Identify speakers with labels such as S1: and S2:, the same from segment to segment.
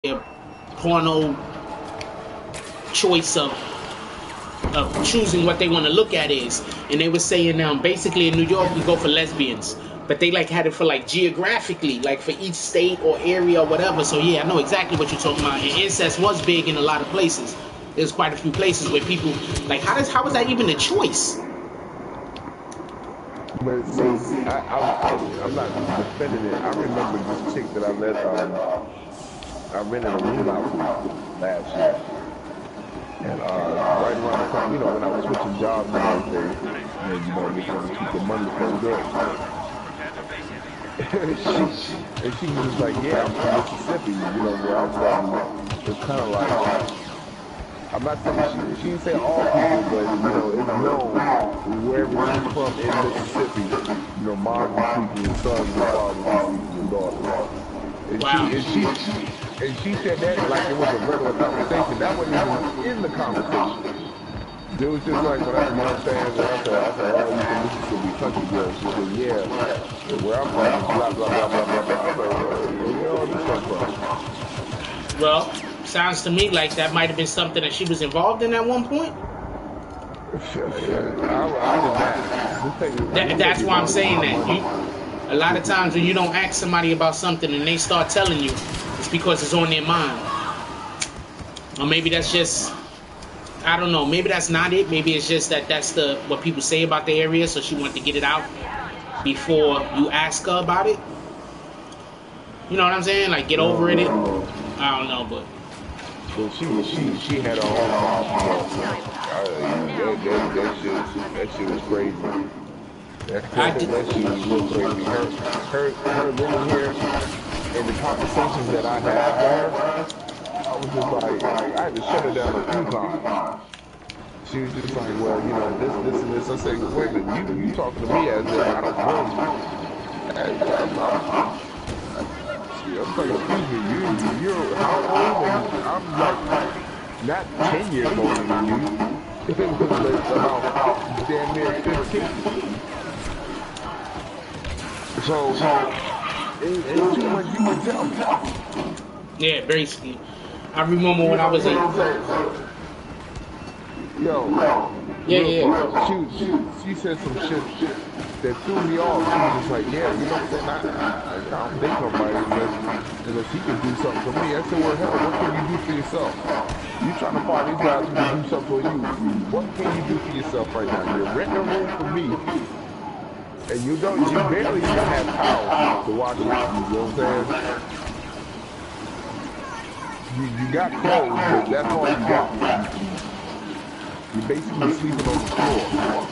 S1: their porno choice of choosing what they want to look at is. And they were saying basically in New York you go for lesbians, but they like had it for like geographically, like for each state or area or whatever. So yeah, I know exactly what you're talking about. And incest was big in a lot of places. There's quite a few places where people like how is that even a choice?
S2: But see, I'm not defending it. I remember this chick that I rented a room out last year. And right around the time, when I was switching jobs and everything, and just want to keep the money flowing good. and she was just like, yeah, I'm from Mississippi, where I'm from. It's kind of like, I'm not saying, she didn't say all people, but, it's known wherever she's from in Mississippi, moms are sleeping with sons and fathers are sleeping with daughters. And she said that like it was a regular conversation. That wasn't even in the conversation. It was just like when I said, oh, you from Mississippi country girl. She said, yeah, where I'm from is blah, blah, blah, blah, blah, blah. I was like, where all this come from?
S1: Well, sounds to me like that might have been something that she was involved in at one point. That's why I'm saying that. A lot of times when you don't ask somebody about something and they start telling you, it's because it's on their mind. Or maybe that's just, I don't know, maybe that's not it. Maybe it's just that's what people say about the area, so she wanted to get it out before you ask her about it. You know what I'm saying? Like, get over it. I don't know, but...
S2: Well, she had her own that shit was crazy. That shit was real crazy. Her living here and the conversations that I had with her, I was just like, I had to shut her down a few times. She was just like, well, this and this. I said, wait a minute, you talking to me as if I don't know you. I'm like, excuse me, you're how old? And I'm like, not 10 years older than you. It was like about damn near 15. So ain't too much you can tell me.
S1: Yeah, basically. I remember when I was in.
S2: Yo.
S1: Yeah.
S2: She said some shit that threw me off. She was just like, yeah, you know what I'm saying? I don't think nobody unless he can do something for me. I said, well, hell, what can you do for yourself? You trying to find these guys who can do something for you. What can you do for yourself right now? You're renting a room for me. And you barely even have power to watch it. You know what I'm saying? You got clothes, but that's all you got. You're basically sleeping on the floor.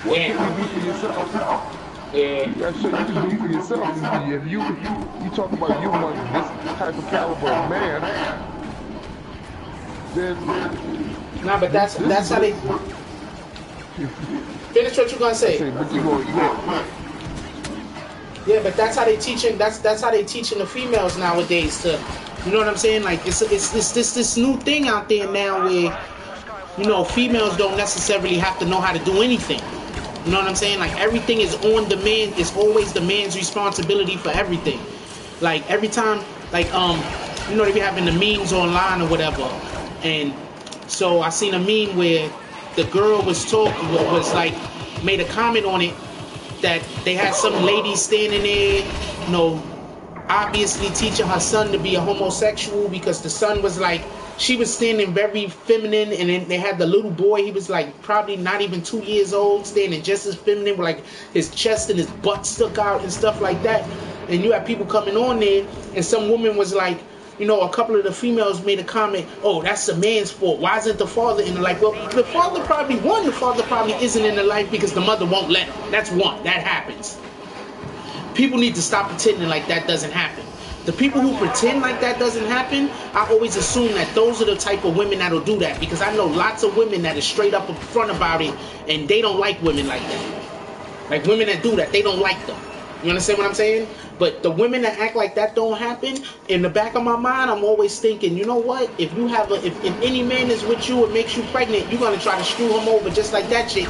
S2: What can you do for yourself?
S1: Yeah.
S2: That shit you can do for yourself. If you talk about you want this type of caliber of man, then
S1: nah, but that's how they finish what you're gonna say.
S2: But you go,
S1: yeah, but that's how they teaching. That's how they teaching the females nowadays to, you know what I'm saying? Like it's this new thing out there now where, females don't necessarily have to know how to do anything. You know what I'm saying? Like everything is on the man. It's always the man's responsibility for everything. Like every time, like they be having the memes online or whatever, and so I seen a meme where the girl was like made a comment on it that they had some lady standing there, obviously teaching her son to be a homosexual because the son was like, she was standing very feminine, and then they had the little boy, he was like probably not even 2 years old, standing just as feminine with like his chest and his butt stuck out and stuff like that. And you have people coming on there, and some woman was like, a couple of the females made a comment, oh, that's the man's fault. Why isn't the father in the life? Well, the father probably isn't in the life because the mother won't let him. That's one. That happens. People need to stop pretending like that doesn't happen. The people who pretend like that doesn't happen, I always assume that those are the type of women that'll do that, because I know lots of women that are straight up front about it, and they don't like women like that. Like women that do that, they don't like them. You understand what I'm saying? But the women that act like that don't happen, in the back of my mind, I'm always thinking, you know what? If any man is with you and makes you pregnant, you're gonna try to screw him over just like that chick.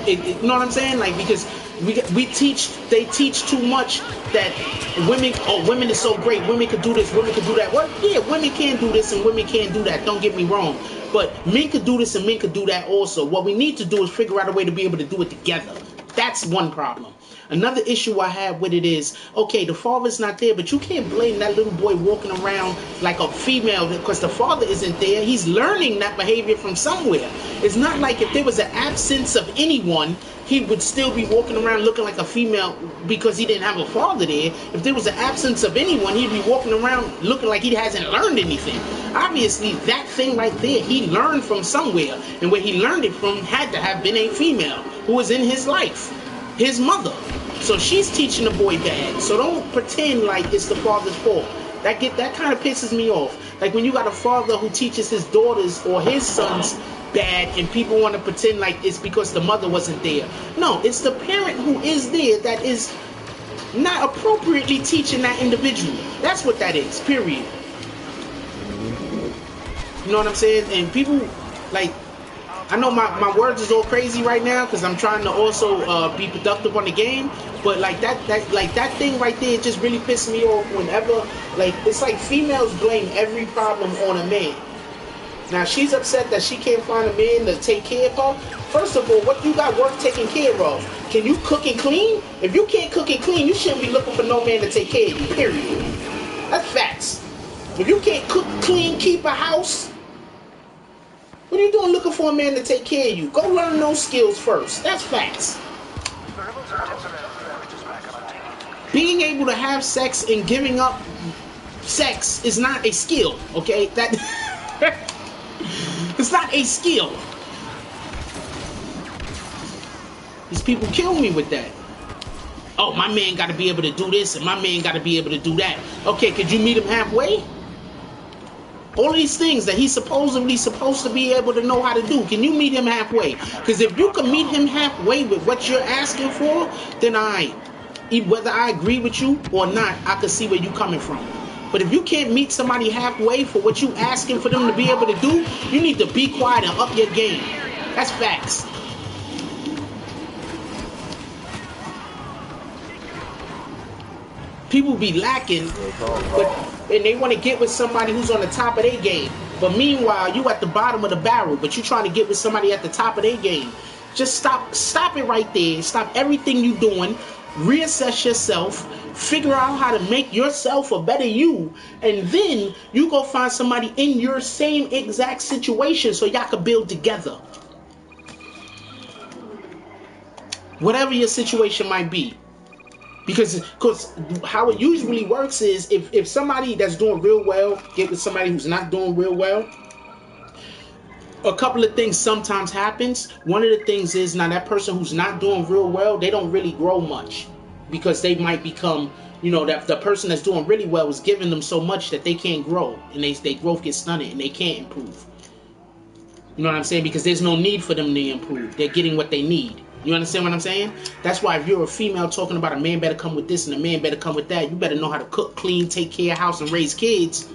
S1: You know what I'm saying? Like, because They teach too much that women is so great, women could do this, women could do that. Well, yeah, women can do this and women can do that, don't get me wrong, but men could do this and men could do that also. What we need to do is figure out a way to be able to do it together. That's one problem. Another issue I have with it is, okay, the father's not there, but you can't blame that little boy walking around like a female because the father isn't there. He's learning that behavior from somewhere. It's not like if there was an absence of anyone, he would still be walking around looking like a female because he didn't have a father there. If there was an absence of anyone, he'd be walking around looking like he hasn't learned anything. Obviously, that thing right there, he learned from somewhere, and where he learned it from had to have been a female who was in his life, his mother. So she's teaching the boy bad. So don't pretend like it's the father's fault. That kind of pisses me off. Like when you got a father who teaches his daughters or his sons bad, and people want to pretend like it's because the mother wasn't there. No, it's the parent who is there that is not appropriately teaching that individual. That's what that is, period. You know what I'm saying? And people, like, I know my words is all crazy right now because I'm trying to also be productive on the game, but like that thing right there just really pisses me off whenever, like, it's like females blame every problem on a man. Now she's upset that she can't find a man to take care of her. First of all, what you got worth taking care of? Can you cook and clean? If you can't cook and clean, you shouldn't be looking for no man to take care of you, period. That's facts. If you can't cook, clean, keep a house, what are you doing looking for a man to take care of you? Go learn those skills first. That's facts. Being able to have sex and giving up sex is not a skill, okay? That it's not a skill. These people kill me with that. Oh, my man got to be able to do this and my man got to be able to do that. Okay, could you meet him halfway? All of these things that he's supposedly supposed to be able to know how to do, can you meet him halfway? Because if you can meet him halfway with what you're asking for, then whether I agree with you or not, I can see where you're coming from. But if you can't meet somebody halfway for what you asking for them to be able to do, you need to be quiet and up your game. That's facts. People be lacking, and they want to get with somebody who's on the top of their game. But meanwhile, you at the bottom of the barrel, but you trying to get with somebody at the top of their game. Just stop it right there. Stop everything you doing. Reassess yourself. Figure out how to make yourself a better you. And then you go find somebody in your same exact situation so y'all can build together. Whatever your situation might be. Because how it usually works is if somebody that's doing real well get with somebody who's not doing real well, a couple of things sometimes happens. One of the things is, now that person who's not doing real well, they don't really grow much because they might become, that the person that's doing really well is giving them so much that they can't grow, and their growth gets stunted and they can't improve. You know what I'm saying? Because there's no need for them to improve. They're getting what they need. You understand what I'm saying? That's why if you're a female talking about a man better come with this and a man better come with that, you better know how to cook, clean, take care of house, and raise kids.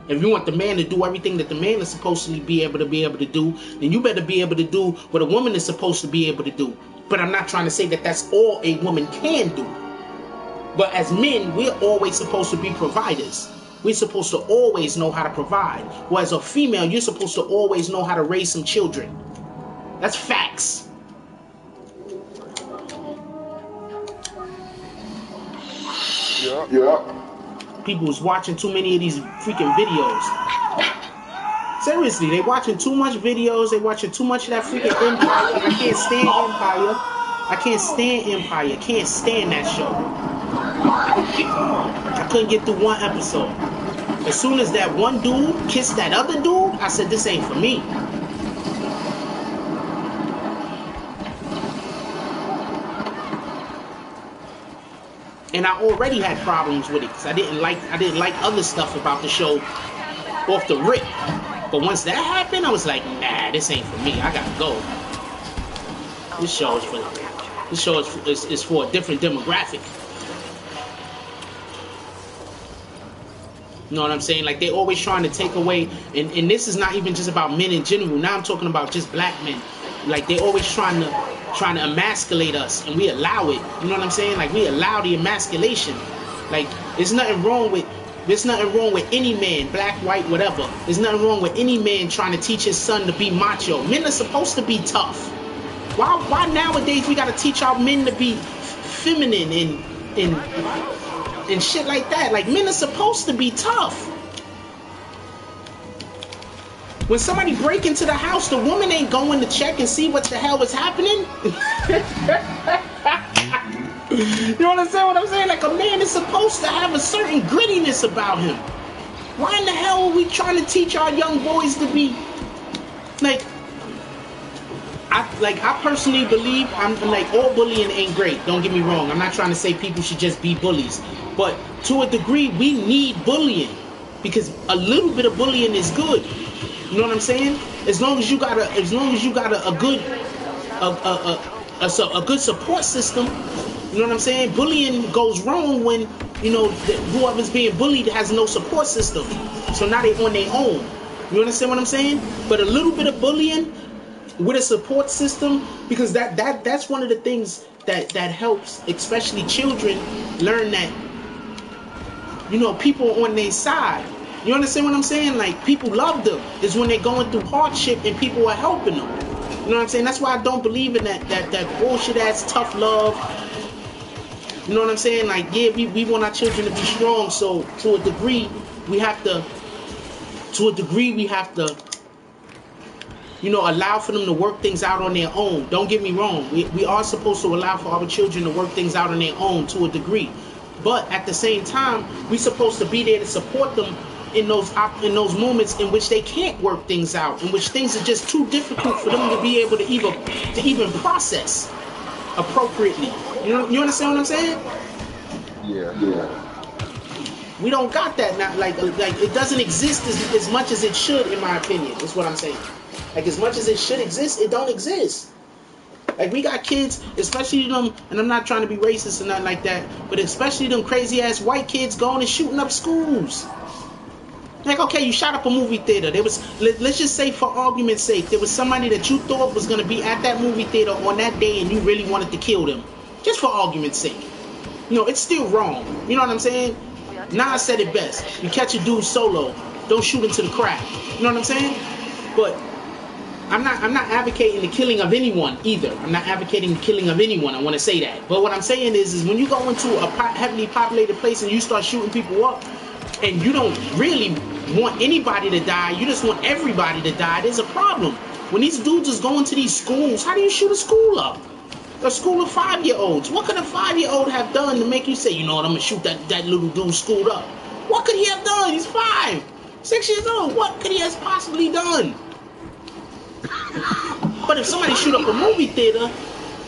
S1: If you want the man to do everything that the man is supposed to be able to do, then you better be able to do what a woman is supposed to be able to do. But I'm not trying to say that that's all a woman can do. But as men, we're always supposed to be providers. We're supposed to always know how to provide. Well, as a female, you're supposed to always know how to raise some children. That's facts.
S2: Yeah.
S1: People is watching too many of these freaking videos. Seriously, they watching too much videos. They watching too much of that freaking Empire. I can't stand Empire. I can't stand Empire. Can't stand that show. I couldn't get through one episode. As soon as that one dude kissed that other dude, I said, this ain't for me. And I already had problems with it because I didn't like other stuff about the show off the rip. But once that happened, I was like, nah, this ain't for me. I gotta go. This show is for a different demographic. You know what I'm saying? Like, they're always trying to take away, and this is not even just about men in general. Now I'm talking about just black men. Like they always trying to emasculate us, and we allow it. You know what I'm saying? Like we allow the emasculation. Like there's nothing wrong with any man, black, white, whatever. There's nothing wrong with any man trying to teach his son to be macho. Men are supposed to be tough. Why nowadays we gotta teach our men to be feminine and shit like that? Like men are supposed to be tough. When somebody break into the house, the woman ain't going to check and see what the hell is happening. You understand what I'm saying? Like a man is supposed to have a certain grittiness about him. Why in the hell are we trying to teach our young boys to be like? I personally believe I'm like all bullying ain't great. Don't get me wrong. I'm not trying to say people should just be bullies, but to a degree we need bullying because a little bit of bullying is good. You know what I'm saying? As long as you got a good support system. You know what I'm saying? Bullying goes wrong when whoever's being bullied has no support system. So now they on their own. You understand what I'm saying? But a little bit of bullying with a support system, because that's one of the things that helps, especially children, learn that people on their side. You understand what I'm saying? Like people love them. It's when they're going through hardship and people are helping them. You know what I'm saying? That's why I don't believe in that bullshit ass tough love. You know what I'm saying? Like, yeah, we want our children to be strong, so to a degree we have to allow for them to work things out on their own. Don't get me wrong. We are supposed to allow for our children to work things out on their own to a degree. But at the same time, we're supposed to be there to support them in those moments in which they can't work things out, in which things are just too difficult for them to be able to even process appropriately. You understand what I'm saying?
S2: Yeah.
S1: We don't got that now. Like it doesn't exist as much as it should, in my opinion. That's what I'm saying. Like as much as it should exist, it don't exist. Like we got kids, especially them, and I'm not trying to be racist or nothing like that, but especially them crazy ass white kids going and shooting up schools. Like, okay, you shot up a movie theater. Let's just say for argument's sake, there was somebody that you thought was going to be at that movie theater on that day and you really wanted to kill them. Just for argument's sake. It's still wrong. You know what I'm saying? Nas said it best. You catch a dude solo, don't shoot into the crowd. You know what I'm saying? But I'm not advocating the killing of anyone either. I'm not advocating the killing of anyone. I want to say that. But what I'm saying is when you go into a heavily populated place and you start shooting people up, and you don't really want anybody to die, you just want everybody to die, there's a problem. When these dudes is going to these schools, how do you shoot a school up? A school of 5-year-olds. What could a 5-year-old have done to make you say, you know what, I'm going to shoot that little dude schooled up? What could he have done? He's 5, 6 years old. What could he have possibly done? But if somebody shoot up a movie theater,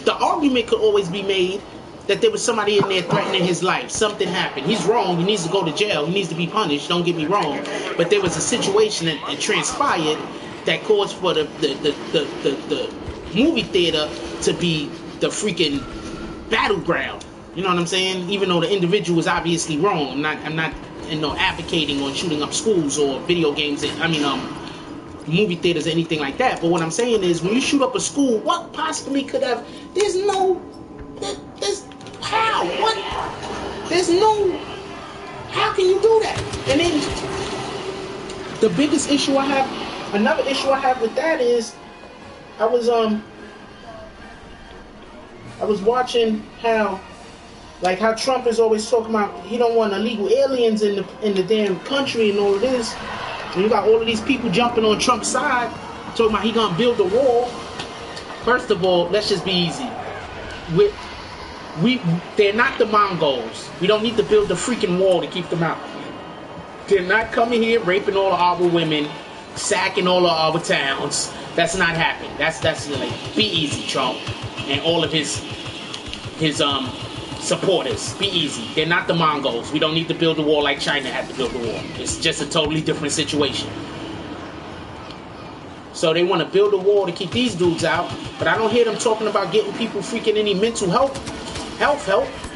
S1: the argument could always be made that there was somebody in there threatening his life. Something happened. He's wrong. He needs to go to jail. He needs to be punished. Don't get me wrong. But there was a situation that transpired that caused for the movie theater to be the freaking battleground. You know what I'm saying? Even though the individual was obviously wrong. I'm not advocating on shooting up schools or video games. Movie theaters or anything like that. But what I'm saying is when you shoot up a school, what possibly could have? How can you do that? And then the biggest issue another issue I have with that is I was watching how Trump is always talking about he don't want illegal aliens in the damn country and all of this. And you got all of these people jumping on Trump's side, talking about he gonna build a wall. First of all, let's just be easy. They're not the Mongols. We don't need to build the freaking wall to keep them out. They're not coming here raping all of our women, sacking all of our towns. That's not happening. That's like, be easy, Trump, and all of his supporters. Be easy. They're not the Mongols. We don't need to build a wall like China had to build a wall. It's just a totally different situation. So they want to build a wall to keep these dudes out, but I don't hear them talking about getting people freaking any mental help.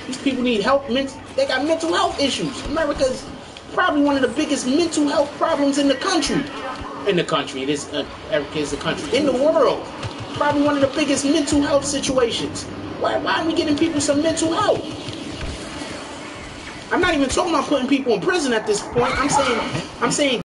S1: These people need help. They got mental health issues. America's probably one of the biggest mental health problems in the country. America is a country. In the world. probably one of the biggest mental health situations. Why aren't we getting people some mental help? I'm not even talking about putting people in prison at this point. I'm saying